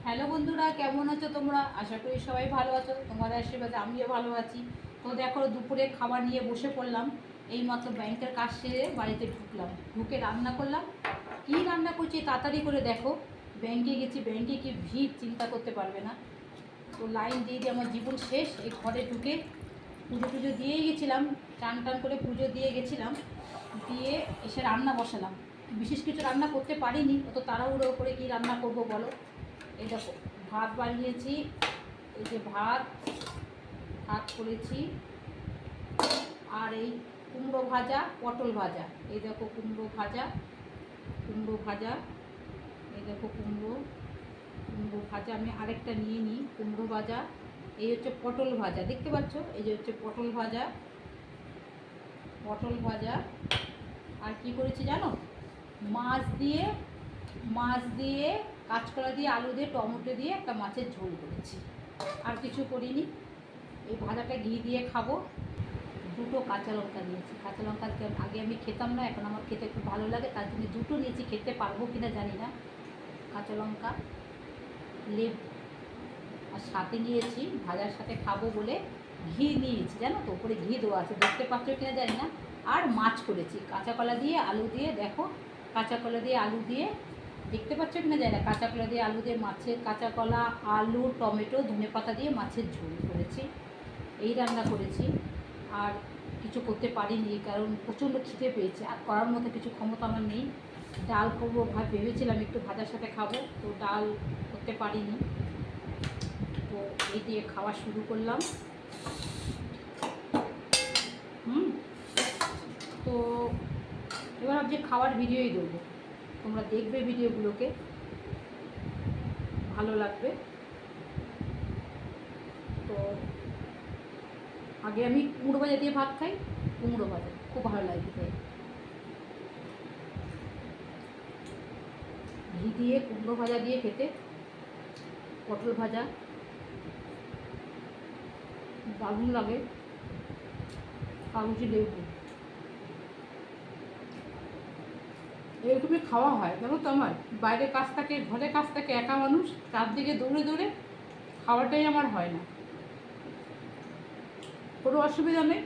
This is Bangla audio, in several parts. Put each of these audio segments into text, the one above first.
হ্যালো বন্ধুরা, কেমন আছো তোমরা? আশা করি সবাই ভালো আছো। তোমাদের আশীর্বাদে আমিও ভালো আছি। তো দেখো, দুপুরে খাবার নিয়ে বসে পড়লাম। এইমাত্র ব্যাংকের কাজ সেরে বাড়িতে ঢুকলাম, ঢুকে রান্না করলাম। কী রান্না করছি তাড়াতাড়ি করে দেখো। ব্যাংকে গেছি, ব্যাংকে কি ভিড় চিন্তা করতে পারবে না। তো লাইন দিয়ে দিয়ে আমার জীবন শেষ। এই ঘরে ঢুকে পুজো টুজো দিয়েই গেছিলাম, টান টান করে পুজো দিয়ে গেছিলাম, দিয়ে এসে রান্না বসালাম। বিশেষ কিছু রান্না করতে পারিনি, অত তাড়াহুড়ো করে কী রান্না করবো বলো। এই দেখো, ভাত বানিয়েছি। এই যে ভাত ভাত করেছি, আর এই কুমড়ো ভাজা, পটল ভাজা। এই দেখো কুমড়ো ভাজা, কুমড়ো ভাজা। এই দেখো কুমড়ো কুমড়ো ভাজা। আমি আরেকটা নিয়ে নিই কুমড়ো ভাজা। এই হচ্ছে পটল ভাজা, দেখতে পাচ্ছ? এই যে হচ্ছে পটল ভাজা, পটল ভাজা। আর কি করেছি জানো? মাছ দিয়ে মাছ দিয়ে কাঁচকলা দিয়ে, আলু দিয়ে, টমেটো দিয়ে একটা মাছের ঝোল করেছি। আর কিছু করিনি। এই ভাজাটা ঘি দিয়ে খাবো। দুটো কাঁচা লঙ্কা নিয়েছি। কাঁচা লঙ্কা আগে আমি খেতাম না, এখন আমার খেতে খুব ভালো লাগে, তার জন্য দুটো নিয়েছি। খেতে পারবো কিনা জানি না। কাঁচা লঙ্কা, লেবু, আর সাথে নিয়েছি ভাজার সাথে খাবো বলে ঘি নিয়েছি, জানো তো? উপরে ঘি দেওয়া আছে, দেখতে পাচ্ছ কিনা জানি না। আর মাছ করেছি কাঁচা কলা দিয়ে, আলু দিয়ে। দেখো, কাঁচা কলা দিয়ে আলু দিয়ে, দেখতে পাচ্ছ কিনা জানি না। কাঁচা কলা দিয়ে আলু দিয়ে মাছের, কাঁচা কলা, আলু, টমেটো, ধনেপাতা দিয়ে মাছের ঝোল করেছি। এই রান্না করেছি। আর কিছু করতে পারিনি, কারণ প্রচণ্ড খিদে পেয়েছে, আর করার মতো কিছু ক্ষমতা আমার নেই। ডাল করবো ভেবেছিলাম, একটু ভাজার সাথে খাবো, তো ডাল করতে পারিনি। তো এই দিয়ে খাওয়া শুরু করলাম। তো এবার ভাবছি খাওয়ার ভিডিওই দেবো, তোমরা দেখবে ভিডিওগুলোকে, ভালো লাগবে। তো আগে আমি কুমড়ো ভাজা দিয়ে ভাত খাই। কুমড়ো ভাজা খুব ভালো লাগে খেতে। ঘি দিয়ে কুমড়ো ভাজা দিয়ে খেতে, পটল ভাজা দারুণ লাগে। কাগজি লেবু, এরকমই খাওয়া হয়, জানো তো? আমার বাইরে কাজ থাকে, ঘরে কাজ থাকে, একা মানুষ, চারদিকে দৌড়ে দৌড়ে খাওয়াটাই আমার হয় না। কোনো অসুবিধা নেই,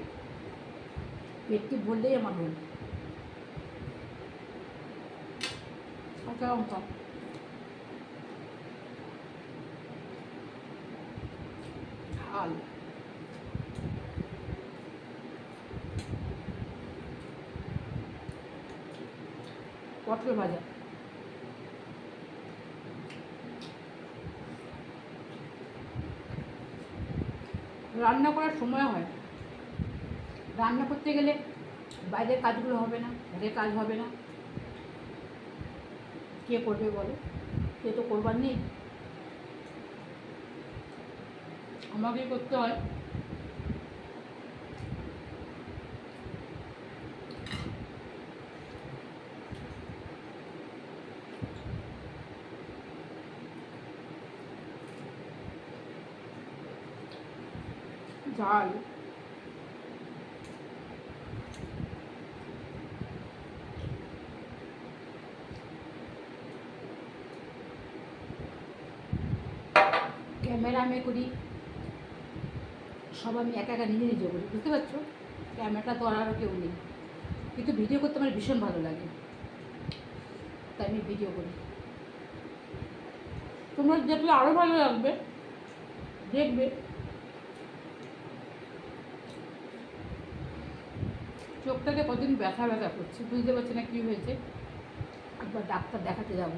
পেটটি বললেই আমার হল। কাঁচা লঙ্কা, ঝাল, পটল ভাজা। রান্না করার সময় হয়, রান্না করতে গেলে বাইরের কাজগুলো হবে না, ঘরের কাজ হবে না, কে করবে বলো? কে তো করবার নেই, আমাকেই করতে হয়। ঝাল, ক্যামেরা আমি করি, সব আমি একা একা নিজে নিজে করি, বুঝতে পারছো? ক্যামেরাটা তো আরও কেউ নেই, কিন্তু ভিডিও করতে আমার ভীষণ ভালো লাগে, তাই আমি ভিডিও করি। তোমরা দেখলে আরও ভালো লাগবে, দেখবে। চোখটাকে কদিন ব্যথা ব্যথা করছে, বুঝতে পারছি না কী হয়েছে। একবার ডাক্তার দেখাতে যাব।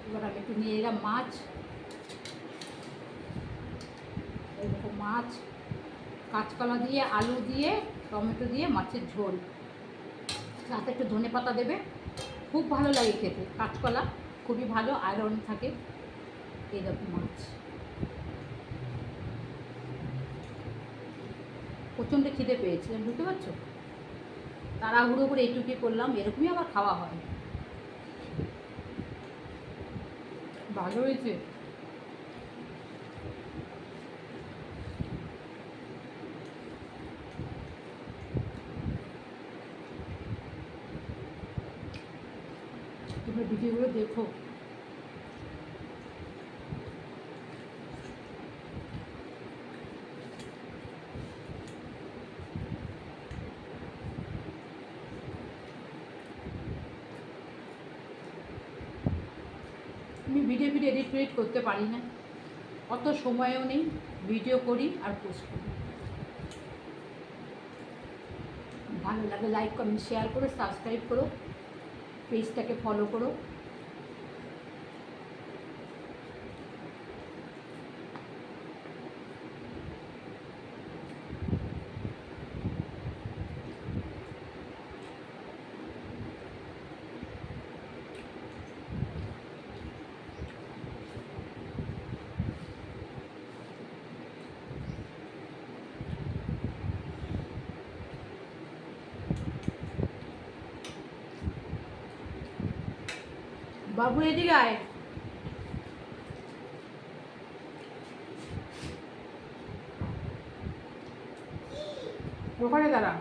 এবার আমি একটু নিয়ে এলাম মাছ, এরকম মাছ, কাঁচকলা দিয়ে, আলু দিয়ে, টমেটো দিয়ে মাছের ঝোল, সাথে একটু ধনেপাতা দেবে, খুব ভালো লাগে খেতে। কাঁচকলা খুবই ভালো, আয়রন থাকে। এইরকম মাছ, প্রচণ্ড খিদে পেয়েছে, বুঝতে পারছো? তাড়াহুড়ো করে এইটুকুই করলাম, এরকমই আবার খাওয়া হয়। ভালো হয়েছে। তুমি আমার ভিডিওগুলো দেখো। আমি ভিডিও এডিট করতে পারি না, অত সময়ও নেই। ভিডিও করি আর পোস্ট করি। ভালো লাগে লাইক কমেন্ট শেয়ার করো, সাবস্ক্রাইব করো, পেজটাকে ফলো করো। বাবু এদিকে আয়। ওখানে দাঁড়া।